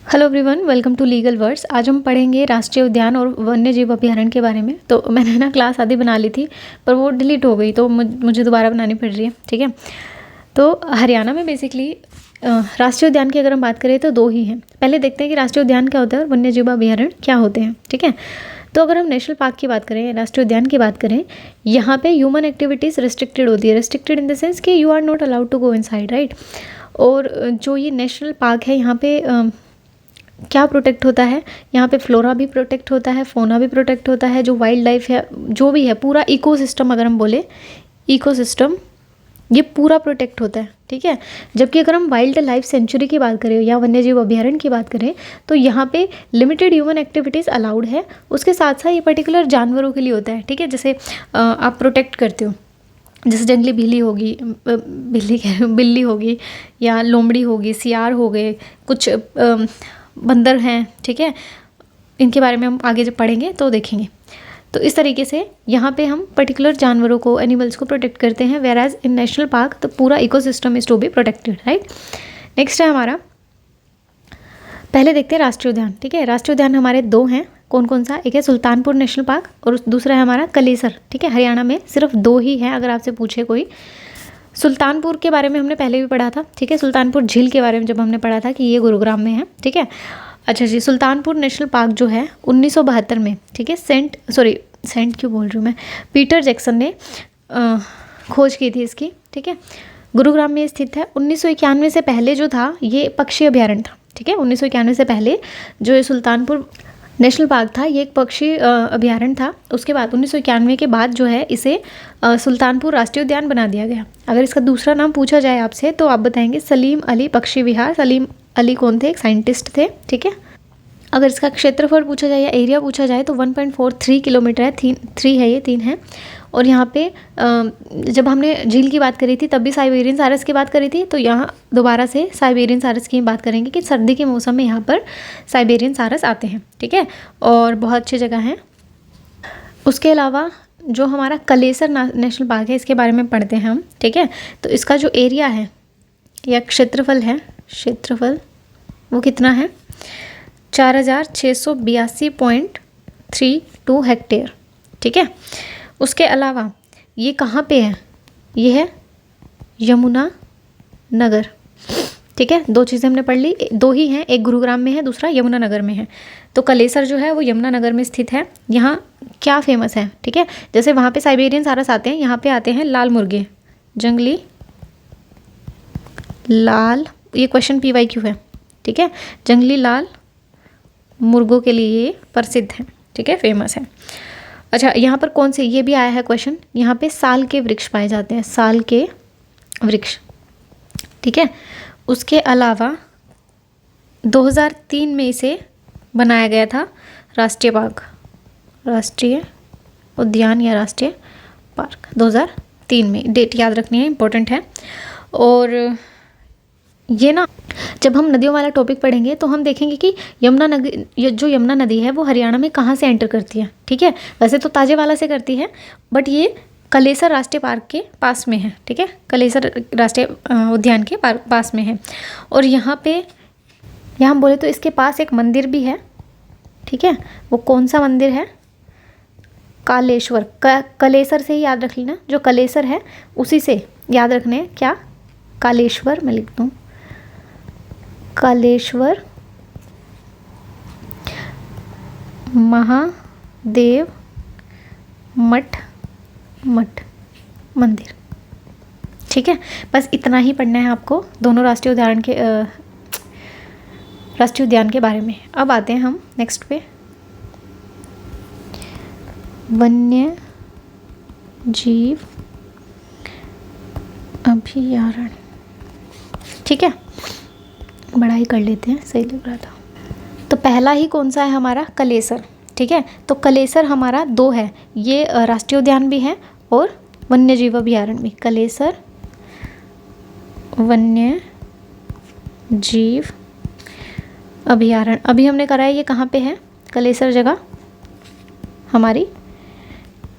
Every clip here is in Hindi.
Hello everyone, welcome to legal words. आज हम पढ़ेंगे राष्ट्रीय उद्यान और वन्य जीव अभयारण्य के बारे में। तो मैंने ना क्लास आधी बना ली थी पर वो डिलीट हो गई, तो मुझे दोबारा बनानी पड़ रही है। ठीक है, तो हरियाणा में बेसिकली राष्ट्रीय उद्यान की अगर हम बात करें तो दो ही हैं। पहले देखते हैं कि राष्ट्रीय उद्यान क्या होता है और वन्य जीव अभयारण्य क्या होते हैं। ठीक है, तो अगर हम नेशनल पार्क की बात करें, राष्ट्रीय उद्यान की बात करें, यहाँ पे ह्यूमन एक्टिविटीज़ रिस्ट्रिक्टेड होती है। रिस्ट्रिक्टेड इन द सेंस कि you are not allowed to go inside, right. और जो ये नेशनल पार्क है, यहाँ पे क्या प्रोटेक्ट होता है, यहाँ पे फ्लोरा भी प्रोटेक्ट होता है, फोना भी प्रोटेक्ट होता है, जो वाइल्ड लाइफ है, जो भी है, पूरा इकोसिस्टम, अगर हम बोले इकोसिस्टम, ये पूरा प्रोटेक्ट होता है। ठीक है, जबकि अगर हम वाइल्ड लाइफ सेंचुरी की बात करें या वन्यजीव अभयारण्य की बात करें तो यहाँ पे लिमिटेड ह्यूमन एक्टिविटीज़ अलाउड है। उसके साथ साथ ये पर्टिकुलर जानवरों के लिए होता है। ठीक है, जैसे आप प्रोटेक्ट करते हो, जैसे जंगली बिल्ली होगी, बिल्ली होगी, या लोमड़ी होगी, सियार हो गए, कुछ बंदर हैं। ठीक है, इनके बारे में हम आगे जब पढ़ेंगे तो देखेंगे। तो इस तरीके से यहाँ पे हम पर्टिकुलर जानवरों को, एनिमल्स को प्रोटेक्ट करते हैं, whereas in national park तो पूरा ecosystem is to be protected, right. Next है हमारा, पहले देखते हैं राष्ट्रीय उद्यान। ठीक है, राष्ट्रीय उद्यान हमारे दो हैं। कौन कौन सा? एक है सुल्तानपुर नेशनल पार्क और दूसरा है हमारा कलेसर। ठीक है, हरियाणा में सिर्फ दो ही हैं। अगर आपसे पूछे कोई, सुल्तानपुर के बारे में हमने पहले भी पढ़ा था। ठीक है, सुल्तानपुर झील के बारे में जब हमने पढ़ा था कि ये गुरुग्राम में है। ठीक है, अच्छा जी, सुल्तानपुर नेशनल पार्क जो है 1972 में, ठीक है, सेंट क्यों बोल रही हूँ मैं, पीटर जैक्सन ने खोज की थी इसकी। ठीक है, गुरुग्राम में स्थित है। 1991 से पहले जो था ये पक्षी अभयारण्य था। ठीक है, 1991 से पहले जो ये सुल्तानपुर नेशनल पार्क था ये एक पक्षी अभयारण्य था। उसके बाद 1991 के बाद जो है इसे सुल्तानपुर राष्ट्रीय उद्यान बना दिया गया। अगर इसका दूसरा नाम पूछा जाए आपसे तो आप बताएंगे सलीम अली पक्षी विहार। सलीम अली कौन थे? एक साइंटिस्ट थे। ठीक है, अगर इसका क्षेत्रफल पूछा जाए या एरिया पूछा जाए तो 1.43 किलोमीटर है। 3 है, ये 3 है। और यहाँ पे जब हमने झील की बात करी थी तब भी साइबेरियन सारस की बात करी थी, तो यहाँ दोबारा से साइबेरियन सारस की बात करेंगे कि सर्दी के मौसम में यहाँ पर साइबेरियन सारस आते हैं। ठीक है, और बहुत अच्छी जगह है। उसके अलावा जो हमारा कलेसर नेशनल पार्क है इसके बारे में पढ़ते हैं हम। ठीक है, तो इसका जो एरिया है या क्षेत्रफल है, क्षेत्रफल वो कितना है? 4682.32 हेक्टेयर। ठीक है, उसके अलावा ये कहाँ पे है? ये है यमुना नगर। ठीक है, दो चीज़ें हमने पढ़ ली, दो ही हैं, एक गुरुग्राम में है, दूसरा यमुना नगर में है। तो कलेसर जो है वो यमुना नगर में स्थित है। यहाँ क्या फेमस है? ठीक है, जैसे वहाँ पे साइबेरियन सारस आते हैं, यहाँ पे आते हैं लाल मुर्गे, जंगली लाल, ये क्वेश्चन PYQ है। ठीक है, जंगली लाल मुर्गों के लिए ये प्रसिद्ध है। ठीक है, फेमस है। अच्छा, यहाँ पर कौन से, ये भी आया है क्वेश्चन, यहाँ पे साल के वृक्ष पाए जाते हैं, साल के वृक्ष। ठीक है, उसके अलावा 2003 में इसे बनाया गया था राष्ट्रीय पार्क, राष्ट्रीय उद्यान या राष्ट्रीय पार्क 2003 में। डेट याद रखनी है, इंपॉर्टेंट है। और ये ना, जब हम नदियों वाला टॉपिक पढ़ेंगे तो हम देखेंगे कि यमुना नदी है वो हरियाणा में कहाँ से एंटर करती है। ठीक है, वैसे तो ताजेवाला से करती है, बट ये कलेसर राष्ट्रीय पार्क के पास में है। ठीक है, कलेसर राष्ट्रीय उद्यान के पास में है। और यहाँ हम बोले तो इसके पास एक मंदिर भी है। ठीक है, वो कौन सा मंदिर है? कालेश्वर। कलेसर से ही याद रख लेना, जो कलेसर है उसी से याद रखने हैं। क्या? कालेश्वर। मैं लिख दूँ कालेश्वर महादेव मठ मंदिर। ठीक है, बस इतना ही पढ़ना है आपको दोनों राष्ट्रीय उद्यान के बारे में। अब आते हैं हम नेक्स्ट पे, वन्य जीव अभयारण्य। ठीक है, बड़ा ही कर लेते हैं, सही लग रहा था। तो पहला ही कौन सा है हमारा? कलेसर। ठीक है, तो कलेसर हमारा दो है, ये राष्ट्रीय उद्यान भी है और वन्य जीव अभयारण्य भी। कलेसर वन्य जीव अभयारण्य अभी हमने करा है, ये कहाँ पे है? कलेसर जगह हमारी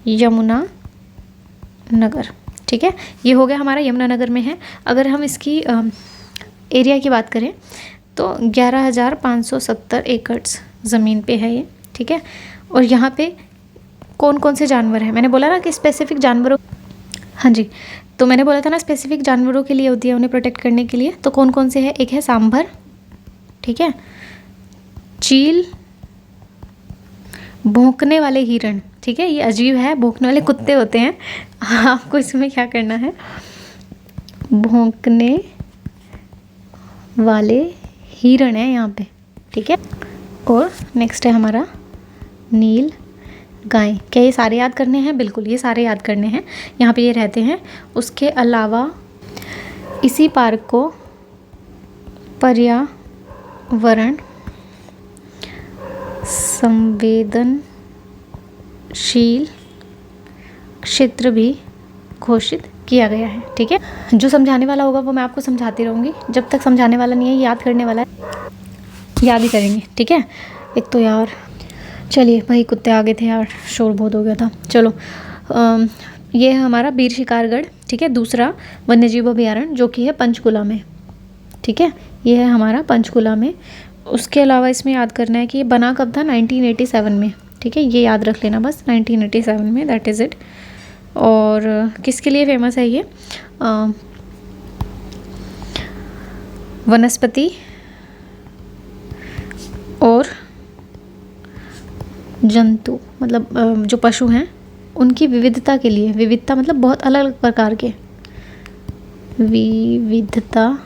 यमुना नगर। ठीक है, ये हो गया हमारा यमुना नगर में है। अगर हम इसकी एरिया की बात करें तो 11,570 एकड़ ज़मीन पे है ये, ठीक है। और यहाँ पे कौन कौन से जानवर हैं, मैंने बोला ना कि स्पेसिफिक जानवरों, हाँ जी, तो मैंने बोला था ना स्पेसिफिक जानवरों के लिए होती है, उन्हें प्रोटेक्ट करने के लिए। तो कौन कौन से हैं, एक है सांभर, ठीक है, चील, भौंकने वाले हिरण, ठीक है, ये अजीब है, भौंकने वाले कुत्ते होते हैं, आपको इसमें क्या करना है, भौंकने वाले हिरण है यहाँ पे, ठीक है। और नेक्स्ट है हमारा नील गाय। क्या ये सारे याद करने हैं? बिल्कुल, ये सारे याद करने हैं, यहाँ पे ये रहते हैं। उसके अलावा इसी पार्क को पर्यावरण संवेदनशील क्षेत्र भी घोषित किया गया है, ठीक है। जो समझाने वाला होगा वो मैं आपको समझाती रहूँगी, जब तक समझाने वाला नहीं है, याद करने वाला है, याद ही करेंगे, ठीक है। एक तो यार, चलिए भाई, कुत्ते आ गए थे यार, शोर बहुत हो गया था। चलो, ये है हमारा वीर शिकारगढ़, ठीक है, दूसरा वन्यजीव अभयारण्य जो कि है पंचकुला में, ठीक है, ये है हमारा पंचकुला में। उसके अलावा इसमें याद करना है कि ये बना कब था, 1987 में, ठीक है, ये याद रख लेना बस, 1987 में, दैट इज़ इट। और किसके लिए फेमस है ये, वनस्पति और जंतु, मतलब जो पशु हैं उनकी विविधता के लिए, विविधता मतलब बहुत अलग अलग प्रकार के, विविधता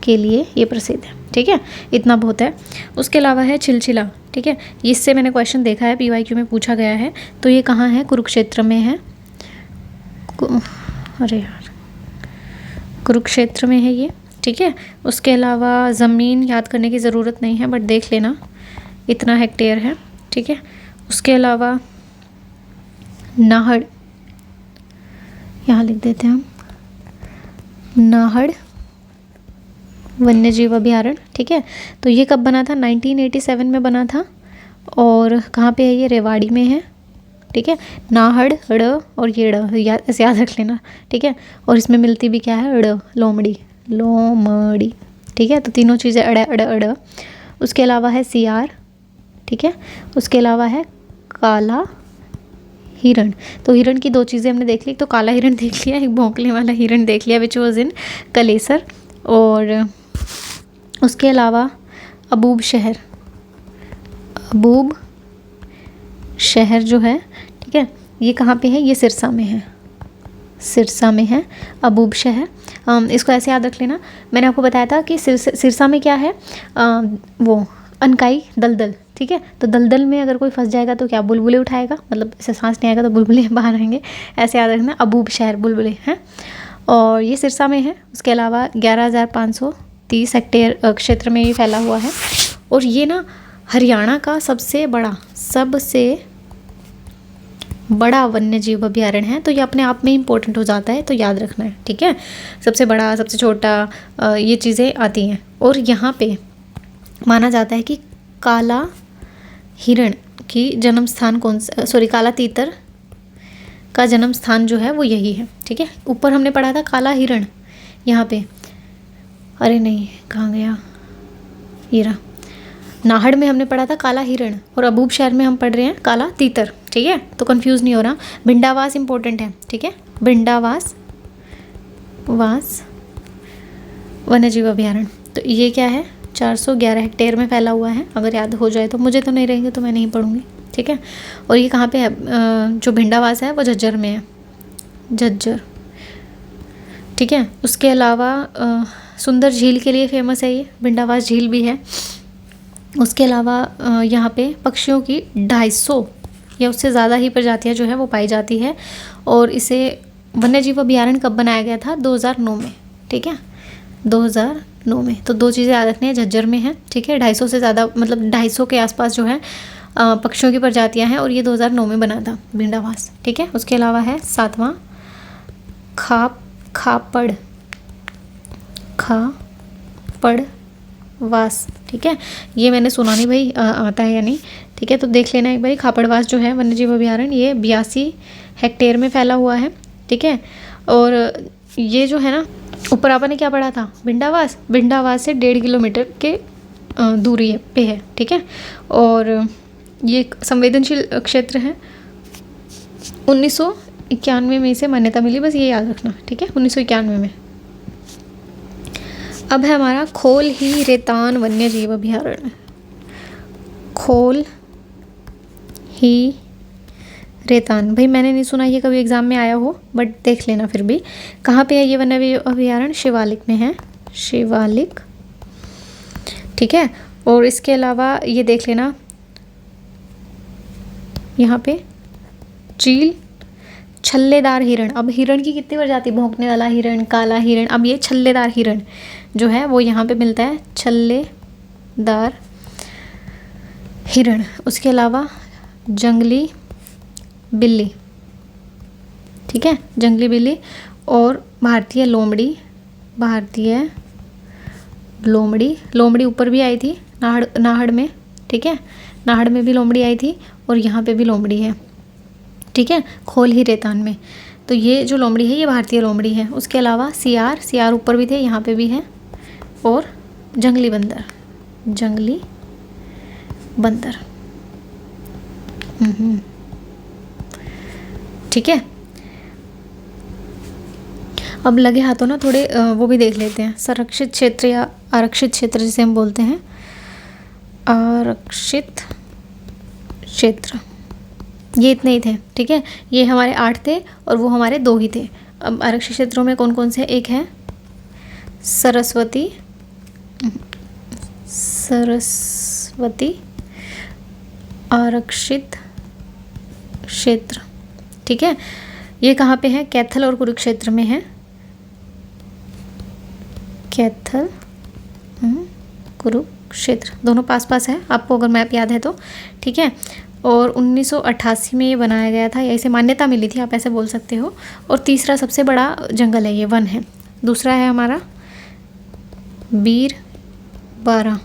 के लिए ये प्रसिद्ध है, ठीक है, इतना बहुत है। उसके अलावा है चिलचिला, ठीक है, इससे मैंने क्वेश्चन देखा है, PYQ में पूछा गया है। तो ये कहाँ है, कुरुक्षेत्र में है, अरे यार, कुरुक्षेत्र में है ये, ठीक है। उसके अलावा ज़मीन याद करने की ज़रूरत नहीं है, बट देख लेना इतना हेक्टेयर है, ठीक है। उसके अलावा नाहड़, यहाँ लिख देते हैं हम, नाहड़ वन्यजीव अभयारण्य, ठीक है। तो ये कब बना था, 1987 में बना था। और कहाँ पे है ये, रेवाड़ी में है, ठीक है। नाहड़, ड़ और ये ड़ ऐसे याद रख लेना, ठीक है। और इसमें मिलती भी क्या है, ड़, लोमड़ी, लोमड़ी, ठीक है। तो तीनों चीज़ें अड़ अड़ अड़। उसके अलावा है सियार, ठीक है। उसके अलावा है काला हिरण। तो हिरण की दो चीज़ें हमने देख ली, तो काला हिरण देख लिया, एक भौंकने वाला हिरण देख लिया, विच वॉज इन कलेसर। और उसके अलावा अबूब शहर, अबूब शहर जो है, ठीक है, ये कहाँ पे है, ये सिरसा में है, सिरसा में है अबूब शहर। इसको ऐसे याद रख लेना, मैंने आपको बताया था कि सिरसा में क्या है, वो अनकाई दलदल, ठीक है। तो दलदल में अगर कोई फंस जाएगा तो क्या, बुलबुले उठाएगा, मतलब ऐसे सांस नहीं आएगा तो बुलबुले बाहर आएंगे, ऐसे याद रखना, अबूब शहर बुलबुले हैं। और ये सिरसा में है। उसके अलावा 11,530 हेक्टेयर क्षेत्र में ये फैला हुआ है। और ये ना हरियाणा का सबसे बड़ा वन्यजीव अभयारण्य है। तो ये अपने आप में इम्पोर्टेंट हो जाता है, तो याद रखना है, ठीक है। सबसे बड़ा, सबसे छोटा, ये चीज़ें आती हैं। और यहाँ पे माना जाता है कि काला हिरण की जन्म स्थान काला तीतर का जन्म स्थान जो है वो यही है, ठीक है। ऊपर हमने पढ़ा था काला हिरण, यहाँ पे, अरे नहीं कहाँ गया, ये रहा, नाहड़ में हमने पढ़ा था काला हिरण, और अबूब शहर में हम पढ़ रहे हैं काला तीतर, ठीक है। तो कंफ्यूज नहीं हो रहा। भिंडावास इंपॉर्टेंट है, ठीक है, भिंडावास वन्यजीव अभयारण्य। तो ये क्या है, 411 हेक्टेयर में फैला हुआ है, अगर याद हो जाए तो, मुझे तो नहीं रहेंगे तो मैं नहीं पढ़ूंगी, ठीक है। और ये कहाँ पे है, जो भिंडावास है वो झज्जर में है, झज्जर, ठीक है। उसके अलावा सुंदर झील के लिए फेमस है ये, भिंडावास झील भी है। उसके अलावा यहाँ पे पक्षियों की 250 या उससे ज़्यादा ही प्रजातियाँ जो है वो पाई जाती है। और इसे वन्यजीव अभयारण्य कब बनाया गया था, 2009 में, ठीक है, 2009 में। तो दो चीज़ें याद रखनी है, झज्जर में है, ठीक है, 250 से ज़्यादा, मतलब 250 के आसपास जो है पक्षियों की प्रजातियां हैं। और ये 2009 में बना था भिंडावास, ठीक है। उसके अलावा है 7वां खापड़वास, ठीक है। ये मैंने सुना नहीं भाई आता है या नहीं, ठीक है। तो देख लेना एक बार, खापड़वास जो है वन्यजीव अभयारण्य, ये 82 हेक्टेयर में फैला हुआ है, ठीक है। और ये जो है ना ऊपर आपने ने क्या पढ़ा था, भिंडावास, भिंडावास से 1.5 किलोमीटर के दूरी पे है, ठीक है। और ये एक संवेदनशील क्षेत्र है, 1991 में इसे मान्यता मिली, बस ये याद रखना, ठीक है, 1991 में। अब है हमारा खोल ही रेतान वन्य जीव अभयारण्य। खोल ही रेतान, भाई मैंने नहीं सुना ये कभी एग्जाम में आया हो, बट देख लेना फिर भी। कहाँ पे है ये वन्य जीव अभयारण्य? शिवालिक में है, शिवालिक, ठीक है। और इसके अलावा ये देख लेना, यहाँ पे चील, छल्लेदार हिरण। अब हिरण की कितनी प्रजाति, भौंकने वाला हिरण, काला हिरण, अब ये छल्लेदार हिरण जो है वो यहाँ पे मिलता है, छल्लेदार हिरण। उसके अलावा जंगली बिल्ली, ठीक है, जंगली बिल्ली। और भारतीय लोमड़ी, भारतीय लोमड़ी, लोमड़ी ऊपर भी आई थी नाहड़ में, ठीक है, नाहड़ में भी लोमड़ी आई थी और यहाँ पे भी लोमड़ी है, ठीक है, खोल ही रेतान में। तो ये जो लोमड़ी है ये भारतीय लोमड़ी है। उसके अलावा सियार, सियार ऊपर भी थे, यहाँ पे भी है। और जंगली बंदर, जंगली बंदर, ठीक है। अब लगे हाथों ना थोड़े वो भी देख लेते हैं, संरक्षित क्षेत्र या आरक्षित क्षेत्र जिसे हम बोलते हैं, आरक्षित क्षेत्र। ये इतने ही थे, ठीक है, ये हमारे 8 थे और वो हमारे 2 ही थे। अब आरक्षित क्षेत्रों में कौन कौन से? एक है सरस्वती, सरस्वती आरक्षित क्षेत्र, ठीक है। ये कहाँ पे है? कैथल और कुरुक्षेत्र में है, कैथल, कुरुक्षेत्र, दोनों पास पास है, आपको अगर मैप याद है तो, ठीक है। और 1988 में ये बनाया गया था, या इसे मान्यता मिली थी, आप ऐसे बोल सकते हो। और तीसरा सबसे बड़ा जंगल है, ये वन है। दूसरा है हमारा बीरबारा,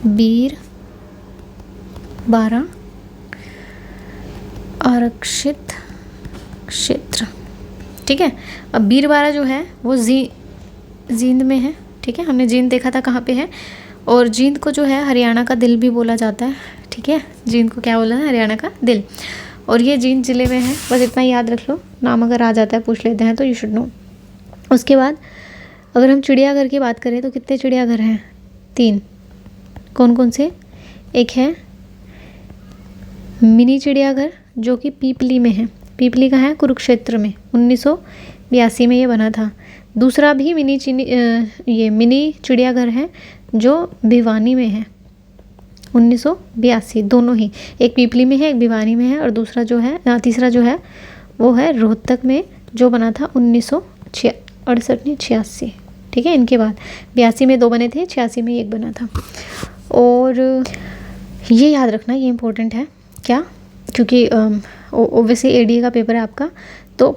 बीरबारा आरक्षित क्षेत्र, ठीक है। अब बीरबारा जो है वो जींद में है, ठीक है, हमने जींद देखा था कहाँ पे है। और जींद को जो है हरियाणा का दिल भी बोला जाता है, ठीक है, जींद को क्या बोला है? हरियाणा का दिल। और ये जींद ज़िले में है, बस इतना याद रख लो, नाम अगर आ जाता है पूछ लेते हैं तो यू शुड नो। उसके बाद अगर हम चिड़ियाघर की बात करें तो कितने चिड़ियाघर हैं? 3। कौन कौन से? एक है मिनी चिड़ियाघर जो कि पीपली में है, पीपली का है कुरुक्षेत्र में, 1982 में ये बना था। दूसरा भी ये मिनी चिड़ियाघर है जो भिवानी में है, 1982, दोनों ही, एक पीपली में है एक भिवानी में है। और दूसरा जो है तीसरा जो है वो है रोहतक में, जो बना था 1986, ठीक है। इनके बाद 82 में 2 बने थे, 86 में 1 बना था। और ये याद रखना, ये इम्पोर्टेंट है क्या, क्योंकि ओबीसी एडीए का पेपर है आपका। तो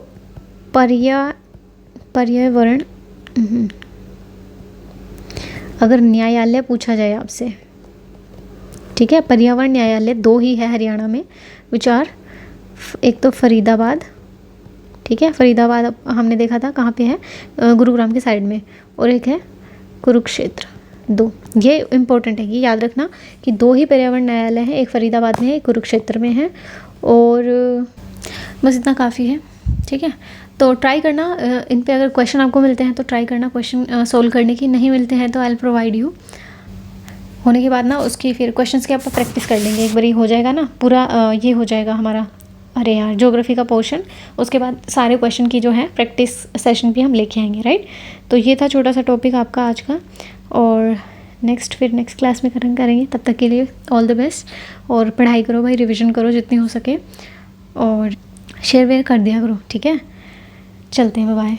पर्यावरण, अगर न्यायालय पूछा जाए आपसे, ठीक है, पर्यावरण न्यायालय 2 ही है हरियाणा में, विचार, एक तो फरीदाबाद, ठीक है, फरीदाबाद हमने देखा था कहाँ पे है, गुरुग्राम के साइड में। और एक है कुरुक्षेत्र, 2, ये इम्पोर्टेंट है, ये याद रखना कि 2 ही पर्यावरण न्यायालय हैं, एक फरीदाबाद में है एक कुरुक्षेत्र में है। और बस इतना काफ़ी है, ठीक है। तो ट्राई करना, इन पे अगर क्वेश्चन आपको मिलते हैं तो ट्राई करना क्वेश्चन सोल्व करने की, नहीं मिलते हैं तो आई विल प्रोवाइड यू। होने के बाद ना उसकी फिर क्वेश्चंस की आप प्रैक्टिस कर लेंगे, एक बार हो जाएगा ना पूरा, ये हो जाएगा हमारा, अरे यार, ज्योग्राफी का पोर्शन। उसके बाद सारे क्वेश्चन की जो है प्रैक्टिस सेशन भी हम लेके आएंगे, राइट। तो ये था छोटा सा टॉपिक आपका आज का, और नेक्स्ट क्लास में करेंगे। तब तक के लिए ऑल द बेस्ट, और पढ़ाई करो भाई, रिविज़न करो जितनी हो सके, और शेयर वेयर कर दिया करो, ठीक है। चलते हैं, बाय।